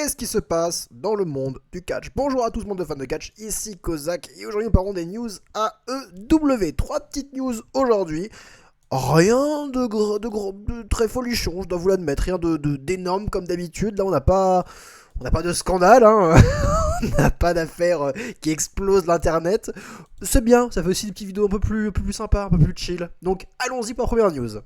qu'est-ce qui se passe dans le monde du catch? Bonjour à tous, monde de fans de catch, ici Kozak, et aujourd'hui nous parlons des news AEW. Trois petites news aujourd'hui. Rien de très folichon, je dois vous l'admettre, rien d'énorme comme d'habitude. Là, on n'a pas de scandale, hein. On n'a pas d'affaires qui explosent l'internet. C'est bien, ça fait aussi des petites vidéos un peu plus sympas, un peu plus chill. Donc allons-y pour la première news.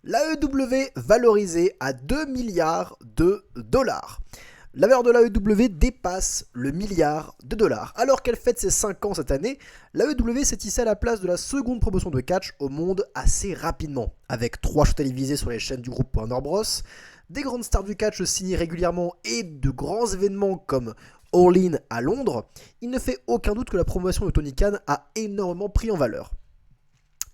L'AEW valorisée à 2 milliards de dollars. La valeur de l'AEW dépasse le milliard de dollars. Alors qu'elle fête ses 5 ans cette année, l'AEW s'est hissée à la place de la seconde promotion de catch au monde assez rapidement. Avec 3 shows télévisés sur les chaînes du groupe Warner Bros, des grandes stars du catch signent régulièrement et de grands événements comme All In à Londres, il ne fait aucun doute que la promotion de Tony Khan a énormément pris en valeur.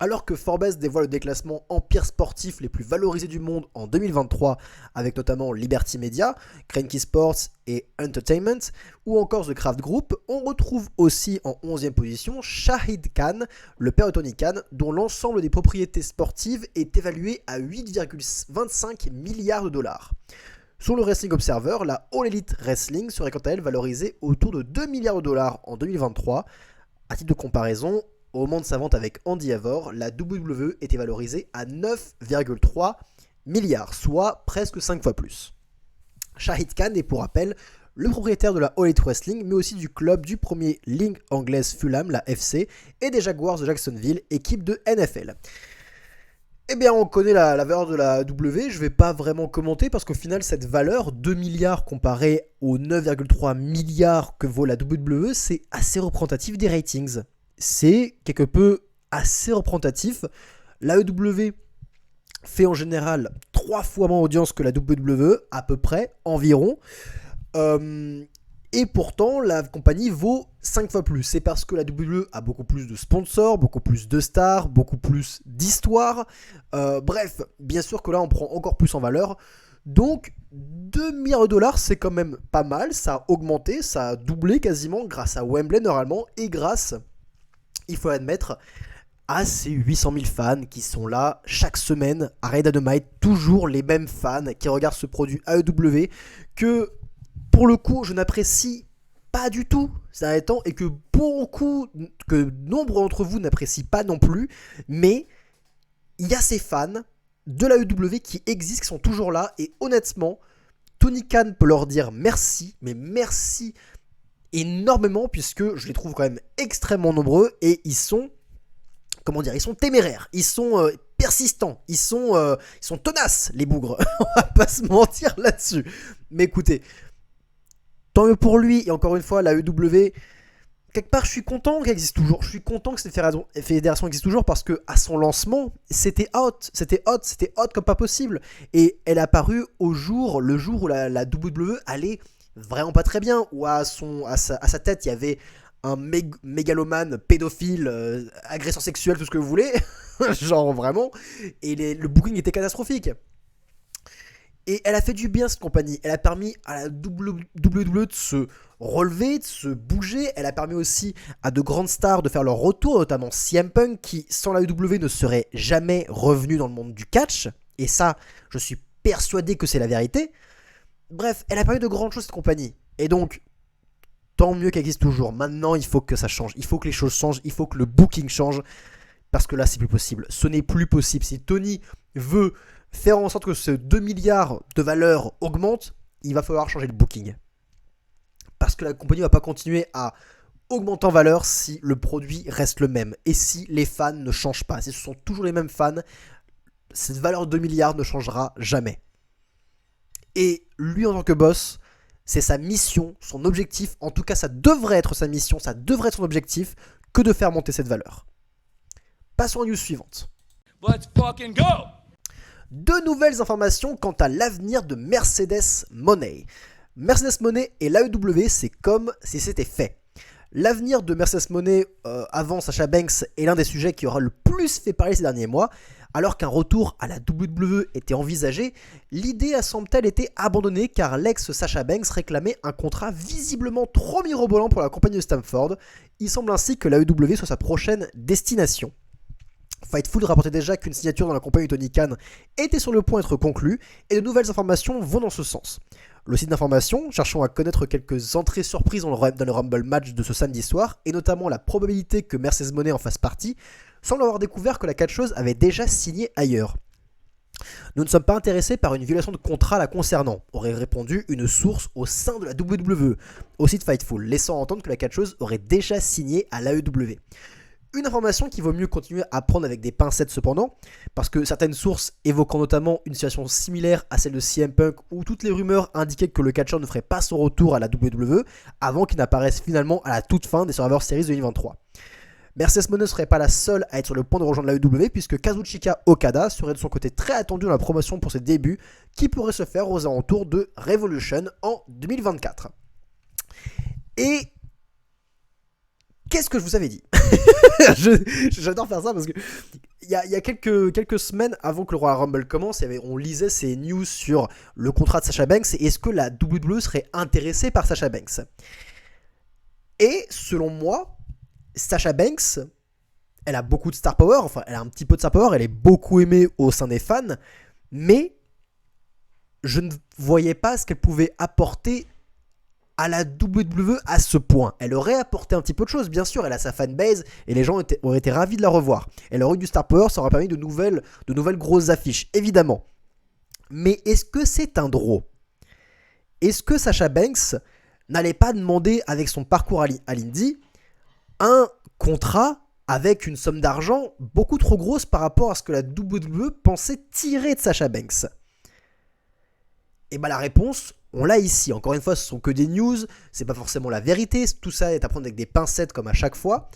Alors que Forbes dévoile le déclassement empire sportif les plus valorisés du monde en 2023, avec notamment Liberty Media, Cranky Sports et Entertainment, ou encore The Kraft Group, on retrouve aussi en 11e position Shahid Khan, le père de Tony Khan, dont l'ensemble des propriétés sportives est évalué à 8,25 milliards de dollars. Sur le Wrestling Observer, la All Elite Wrestling serait quant à elle valorisée autour de 2 milliards de dollars en 2023. À titre de comparaison, au moment de sa vente avec Andy Havor, la WWE était valorisée à 9,3 milliards, soit presque 5 fois plus. Shahid Khan est pour rappel le propriétaire de la All Elite Wrestling, mais aussi du club du premier ligue anglaise Fulham, la FC, et des Jaguars de Jacksonville, équipe de NFL. Eh bien, on connaît la valeur de la W, je vais pas vraiment commenter parce qu'au final, cette valeur, 2 milliards comparée aux 9,3 milliards que vaut la WWE, c'est assez représentatif des ratings. C'est quelque peu assez représentatif. L'AEW fait en général 3 fois moins d'audience que la WWE, à peu près, environ. Et pourtant, la compagnie vaut 5 fois plus. C'est parce que la WWE a beaucoup plus de sponsors, beaucoup plus de stars, beaucoup plus d'histoires. Bref, bien sûr que là, on prend encore plus en valeur. Donc, 2 milliards de dollars, c'est quand même pas mal. Ça a augmenté, ça a doublé quasiment grâce à Wembley normalement et grâce, il faut l'admettre, à ces 800 000 fans qui sont là chaque semaine à Raid Dynamite, toujours les mêmes fans qui regardent ce produit AEW que, pour le coup, je n'apprécie pas du tout ces derniers temps et que nombre d'entre vous n'apprécient pas non plus, mais il y a ces fans de l'AEW qui existent, qui sont toujours là, et honnêtement, Tony Khan peut leur dire merci, mais merci énormément, puisque je les trouve quand même extrêmement nombreux et ils sont, ils sont téméraires, ils sont persistants, ils sont tenaces, les bougres. On va pas se mentir là-dessus. Mais écoutez, tant mieux pour lui, et encore une fois, la AEW, quelque part, je suis content qu'elle existe toujours. Je suis content que cette fédération existe toujours parce que à son lancement, c'était hot comme pas possible. Et elle est apparue le jour où la WWE allait vraiment pas très bien, où à sa tête il y avait un mégalomane, pédophile, agresseur sexuel, tout ce que vous voulez, genre vraiment, et le booking était catastrophique. Et elle a fait du bien, cette compagnie. Elle a permis à la WWE de se relever, de se bouger. Elle a permis aussi à de grandes stars de faire leur retour, notamment CM Punk, qui sans la WWE ne serait jamais revenu dans le monde du catch. Et ça, je suis persuadé que c'est la vérité. Bref, elle a permis de grandes choses, cette compagnie. Et donc, tant mieux qu'elle existe toujours. Maintenant, il faut que ça change. Il faut que les choses changent. Il faut que le booking change. Parce que là, c'est plus possible. Ce n'est plus possible. Si Tony veut faire en sorte que ce 2 milliards de valeur augmente, il va falloir changer le booking. Parce que la compagnie ne va pas continuer à augmenter en valeur si le produit reste le même. Et si les fans ne changent pas. Si ce sont toujours les mêmes fans, cette valeur de 2 milliards ne changera jamais. Et lui, en tant que boss, c'est sa mission, son objectif, en tout cas ça devrait être sa mission, ça devrait être son objectif, que de faire monter cette valeur. Passons à la news suivante. Let's fucking go! Deux nouvelles informations quant à l'avenir de Mercedes Money. Mercedes Money et l'AEW, c'est comme si c'était fait. L'avenir de Mercedes Money avant Sasha Banks est l'un des sujets qui aura le plus fait parler ces derniers mois. Alors qu'un retour à la WWE était envisagé, l'idée a semble-t-elle été abandonnée car l'ex Sasha Banks réclamait un contrat visiblement trop mirobolant pour la compagnie de Stamford. Il semble ainsi que l'AEW soit sa prochaine destination. Fightful rapportait déjà qu'une signature dans la compagnie de Tony Khan était sur le point d'être conclue et de nouvelles informations vont dans ce sens. Le site d'information, cherchant à connaître quelques entrées surprises dans le Rumble match de ce samedi soir, et notamment la probabilité que Mercedes Moné en fasse partie, semble avoir découvert que la catcheuse avait déjà signé ailleurs. Nous ne sommes pas intéressés par une violation de contrat la concernant, aurait répondu une source au sein de la WWE, au site Fightful, laissant entendre que la catcheuse aurait déjà signé à l'AEW. Une information qu'il vaut mieux continuer à prendre avec des pincettes cependant, parce que certaines sources évoquant notamment une situation similaire à celle de CM Punk où toutes les rumeurs indiquaient que le catcheur ne ferait pas son retour à la WWE avant qu'il n'apparaisse finalement à la toute fin des Survivor Series 2023. Mercedes Moné ne serait pas la seule à être sur le point de rejoindre la WWE puisque Kazuchika Okada serait de son côté très attendu dans la promotion pour ses débuts qui pourraient se faire aux alentours de Revolution en 2024. Et qu'est-ce que je vous avais dit? J'adore faire ça parce que il y a quelques semaines avant que le Royal Rumble commence, on lisait ces news sur le contrat de Sasha Banks et est-ce que la WWE serait intéressée par Sasha Banks. Et selon moi, Sasha Banks, elle a beaucoup de star power, enfin elle a un petit peu de star power, elle est beaucoup aimée au sein des fans, mais je ne voyais pas ce qu'elle pouvait apporter à la WWE à ce point. Elle aurait apporté un petit peu de choses, bien sûr, elle a sa fanbase et les gens auraient été ravis de la revoir. Elle aurait eu du star power, ça aurait permis de nouvelles grosses affiches, évidemment. Mais est-ce que c'est un draw? Est-ce que Sasha Banks n'allait pas demander, avec son parcours à l'Indie, un contrat avec une somme d'argent beaucoup trop grosse par rapport à ce que la WWE pensait tirer de Sasha Banks? Et bah la réponse, on l'a ici. Encore une fois, ce sont que des news, c'est pas forcément la vérité, tout ça est à prendre avec des pincettes comme à chaque fois.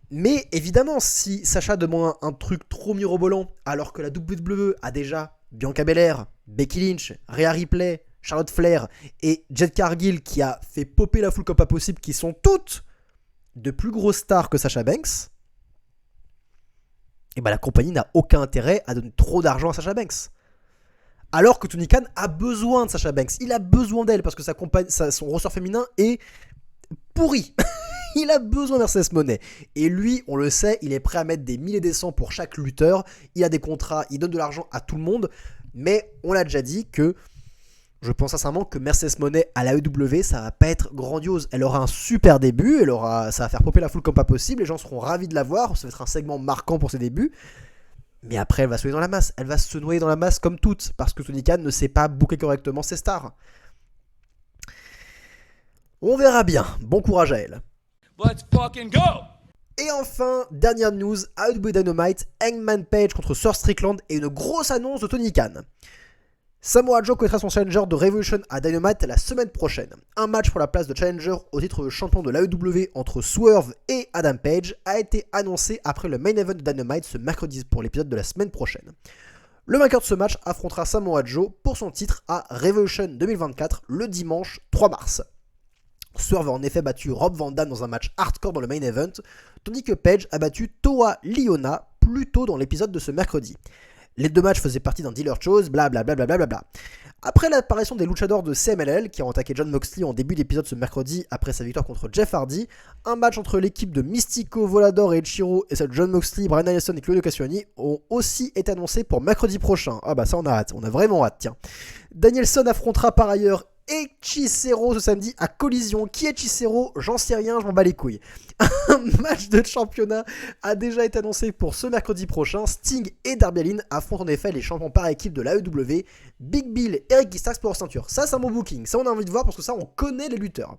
Mais évidemment, si Sasha demande un truc trop mirobolant, alors que la WWE a déjà Bianca Belair, Becky Lynch, Rhea Ripley, Charlotte Flair et Jade Cargill qui a fait popper la foule comme pas possible, qui sont toutes de plus grosses stars que Sasha Banks, et bah la compagnie n'a aucun intérêt à donner trop d'argent à Sasha Banks. Alors que Tony Khan a besoin de Sasha Banks, il a besoin d'elle parce que son ressort féminin est pourri. Il a besoin de Mercedes Moné. Et lui, on le sait, il est prêt à mettre des milliers et des cents pour chaque lutteur. Il a des contrats, il donne de l'argent à tout le monde. Mais on l'a déjà dit que je pense sincèrement que Mercedes Moné à la AEW, ça va pas être grandiose. Elle aura un super début, ça va faire popper la foule comme pas possible. Les gens seront ravis de la voir. Ça va être un segment marquant pour ses débuts. Mais après, elle va se noyer dans la masse. Elle va se noyer dans la masse comme toutes. Parce que Tony Khan ne sait pas booker correctement ses stars. On verra bien. Bon courage à elle. Let's fucking go! Et enfin, dernière news, AEW Dynamite, Hangman Page contre Sir Strickland et une grosse annonce de Tony Khan. Samoa Joe connaîtra son challenger de Revolution à Dynamite la semaine prochaine. Un match pour la place de challenger au titre de champion de l'AEW entre Swerve et Adam Page a été annoncé après le main event de Dynamite ce mercredi pour l'épisode de la semaine prochaine. Le vainqueur de ce match affrontera Samoa Joe pour son titre à Revolution 2024 le dimanche 3 mars. Swerve a en effet battu Rob Van Dam dans un match hardcore dans le main event, tandis que Page a battu Toa Liona plus tôt dans l'épisode de ce mercredi. Les deux matchs faisaient partie d'un dealer chose, blablabla. Après l'apparition des luchadors de CMLL qui ont attaqué Jon Moxley en début d'épisode ce mercredi après sa victoire contre Jeff Hardy, un match entre l'équipe de Mystico, Volador et Ichiro et celle de Jon Moxley, Bryan Danielson et Claudio Cassiani ont aussi été annoncés pour mercredi prochain. Ah bah ça on a hâte, on a vraiment hâte, tiens. Danielson affrontera par ailleurs Hechicero ce samedi à Collision. Qui est Hechicero? J'en sais rien, je m'en bats les couilles. Un match de championnat a déjà été annoncé pour ce mercredi prochain. Sting et Darby Allin affrontent en effet les champions par équipe de l'AEW, Big Bill et Ricky Starks pour leur ceinture. Ça c'est un bon booking, ça on a envie de voir parce que ça on connaît les lutteurs.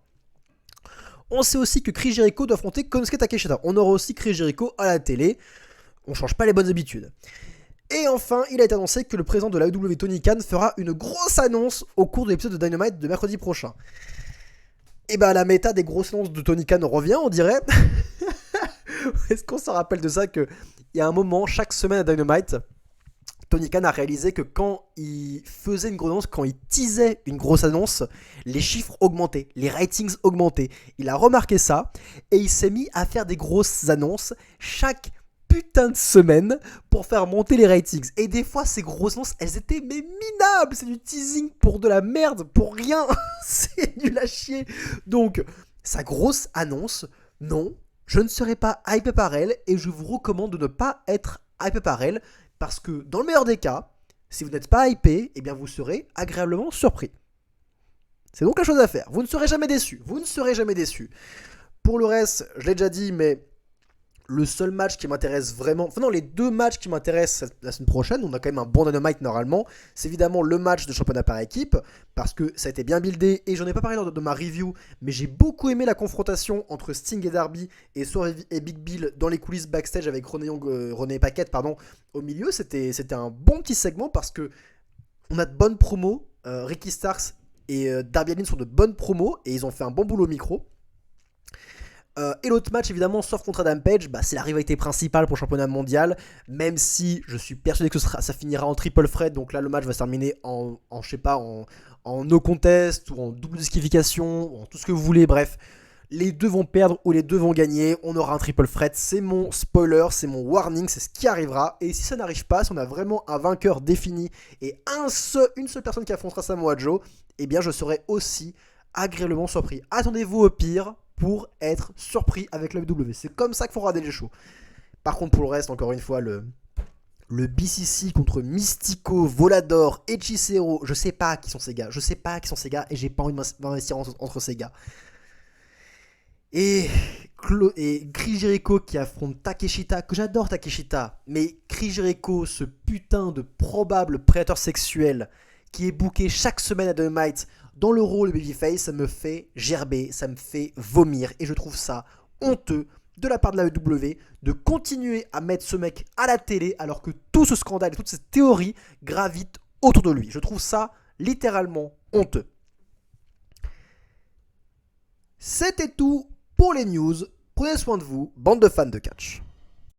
On sait aussi que Chris Jericho doit affronter Konosuke Takeshita. On aura aussi Chris Jericho à la télé. On change pas les bonnes habitudes. Et enfin, il a été annoncé que le président de l'AEW, Tony Khan, fera une grosse annonce au cours de l'épisode de Dynamite de mercredi prochain. Et bah la méta des grosses annonces de Tony Khan revient, on dirait. Est-ce qu'on se rappelle de ça qu'il y a un moment, chaque semaine à Dynamite, Tony Khan a réalisé que quand il faisait une grosse annonce, quand il teasait une grosse annonce, les chiffres augmentaient, les ratings augmentaient. Il a remarqué ça et il s'est mis à faire des grosses annonces chaque putain de semaine pour faire monter les ratings. Et des fois, ces grosses annonces, elles étaient mais minables. C'est du teasing pour de la merde, pour rien. C'est nul à chier. Donc, sa grosse annonce, non, je ne serai pas hypé par elle et je vous recommande de ne pas être hypé par elle parce que dans le meilleur des cas, si vous n'êtes pas hypé, eh bien vous serez agréablement surpris. C'est donc la chose à faire. Vous ne serez jamais déçus. Vous ne serez jamais déçus. Pour le reste, je l'ai déjà dit, mais le seul match qui m'intéresse vraiment, enfin non, les deux matchs qui m'intéressent la semaine prochaine, on a quand même un bon dynamite normalement, c'est évidemment le match de championnat par équipe, parce que ça a été bien buildé, et j'en ai pas parlé lors de ma review, mais j'ai beaucoup aimé la confrontation entre Sting et Darby, et Swerve et Big Bill dans les coulisses backstage avec René Paquette, au milieu. C'était un bon petit segment, parce que on a de bonnes promos, Ricky Starks et Darby Allin sont de bonnes promos, et ils ont fait un bon boulot au micro. Et l'autre match, évidemment, sauf contre Adam Page, c'est la rivalité principale pour le championnat mondial, même si je suis persuadé que ça finira en triple threat, donc là le match va se terminer en no contest, ou en double disqualification, ou en tout ce que vous voulez, bref. Les deux vont perdre ou les deux vont gagner, on aura un triple threat, c'est mon spoiler, c'est mon warning, c'est ce qui arrivera, et si ça n'arrive pas, si on a vraiment un vainqueur défini, et une seule personne qui affrontera Samoa Joe, eh bien je serai aussi agréablement surpris. Attendez-vous au pire pour être surpris avec la WWE. C'est comme ça qu'il faut regarder les shows. Par contre, pour le reste, encore une fois, le BCC contre Mystico, Volador, Hechicero, je sais pas qui sont ces gars. Et j'ai pas envie de m'investir entre ces gars. Et Chris Jericho qui affronte Takeshita, que j'adore Takeshita, mais Chris Jericho, ce putain de probable prédateur sexuel qui est booké chaque semaine à Dynamite dans le rôle de babyface, ça me fait gerber, ça me fait vomir, et je trouve ça honteux de la part de la WWE de continuer à mettre ce mec à la télé alors que tout ce scandale et toute cette théorie gravitent autour de lui. Je trouve ça littéralement honteux. C'était tout pour les news. Prenez soin de vous, bande de fans de catch.